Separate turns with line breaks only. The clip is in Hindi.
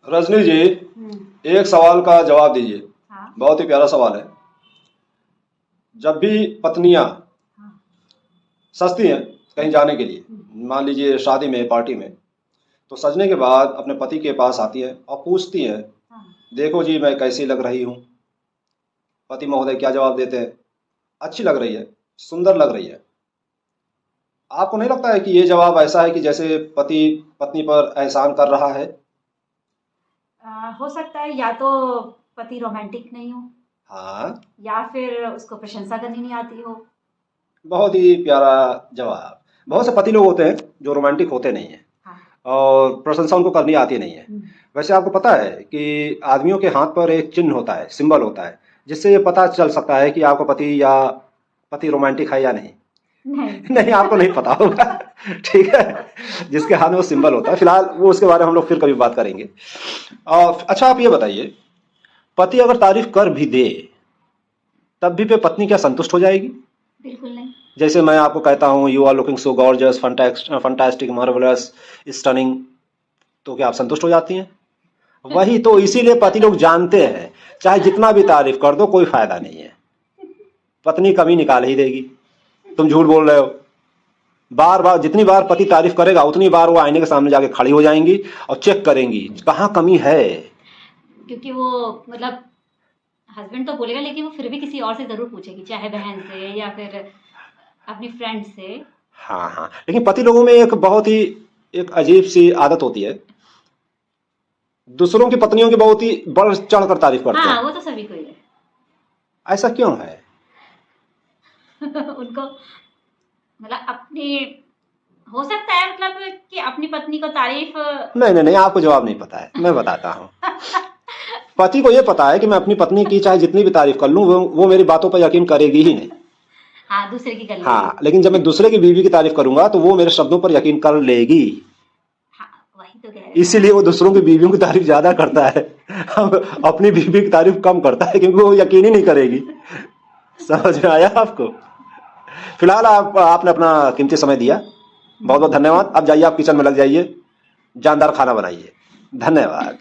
रजनी जी,
हम्म।
एक सवाल का जवाब दीजिए।
हाँ।
बहुत ही प्यारा सवाल है। जब भी पत्नियां
हाँ।
सजती हैं कहीं जाने के लिए,
हम्म।
मान लीजिए शादी में, पार्टी में, तो सजने के बाद अपने पति के पास आती हैं और पूछती हैं,
हाँ।
देखो जी मैं कैसी लग रही हूँ। पति महोदय क्या जवाब देते हैं? अच्छी लग रही है, सुंदर लग रही है। आपको नहीं लगता है कि ये जवाब ऐसा है कि जैसे पति पत्नी पर एहसान कर रहा है?
हो सकता है या तो पति रोमांटिक नहीं हो,
हाँ,
या फिर उसको प्रशंसा करनी नहीं आती हो।
बहुत ही प्यारा जवाब। बहुत से पति लोग होते हैं जो रोमांटिक होते नहीं हैं
हाँ।
और प्रशंसा उनको करनी आती नहीं है।
हम्म।
वैसे आपको पता है कि आदमियों के हाथ पर एक चिन्ह होता है, सिंबल होता है, जिससे ये पता चल सकता है कि आपका पति रोमांटिक है या नहीं।
नहीं।
नहीं, आपको नहीं पता होगा। ठीक है, जिसके हाथ में वो सिंबल होता है। फिलहाल वो उसके बारे में हम लोग फिर कभी बात करेंगे। और अच्छा, आप ये बताइए, पति अगर तारीफ कर भी दे तब भी पे पत्नी क्या संतुष्ट हो जाएगी?
बिल्कुल नहीं।
जैसे मैं आपको कहता हूँ you are looking so gorgeous, fantastic, marvellous, stunning, तो क्या आप संतुष्ट हो जाती हैं? वही तो, इसीलिए पति लोग जानते हैं चाहे जितना भी तारीफ कर दो कोई फायदा नहीं है, पत्नी कमी निकाल ही देगी। तुम झूठ बोल रहे हो। बार बार जितनी बार पति तारीफ करेगा उतनी बार वो आईने के सामने जाके खड़ी हो जाएंगी और चेक करेंगी कहाँ कमी है।
क्योंकि वो मतलब हस्बैंड तो बोलेगा, लेकिन वो फिर भी किसी और से जरूर पूछेगी, चाहे बहन से या फिर अपनी फ्रेंड से।
हाँ हाँ, लेकिन पति लोगों में एक बहुत ही एक अजीब सी आदत होती है, दूसरों की पत्नियों की बहुत ही बढ़ चढ़ कर तारीफ करते
हाँ,
हैं।
वो तो सभी को ही है।
ऐसा क्यों है?
उनको मतलब अपनी, हो सकता है मतलब कि अपनी पत्नी को तारीफ।
नहीं नहीं नहीं, आपको जवाब नहीं पता है, मैं बताता हूँ। पति को यह पता है कि मैं अपनी पत्नी की चाहे जितनी भी तारीफ कर लूं वो मेरी बातों पर यकीन करेगी ही नहीं।
हाँ, दूसरे की कर लेगी।
हाँ, लेकिन जब मैं दूसरे की बीवी की तारीफ करूंगा तो वो मेरे शब्दों पर यकीन कर लेगी।
हाँ, वही तो कह रहे हैं।
इसीलिए वो दूसरों की बीवियों की तारीफ ज्यादा करता है, अपनी बीवी की तारीफ कम करता है क्योंकि वो यकीन ही नहीं करेगी। समझ में आया आपको? फिलहाल आपने अपना कीमती समय दिया, बहुत बहुत धन्यवाद। अब जाइए, आप किचन में लग जाइए, जानदार खाना बनाइए। धन्यवाद।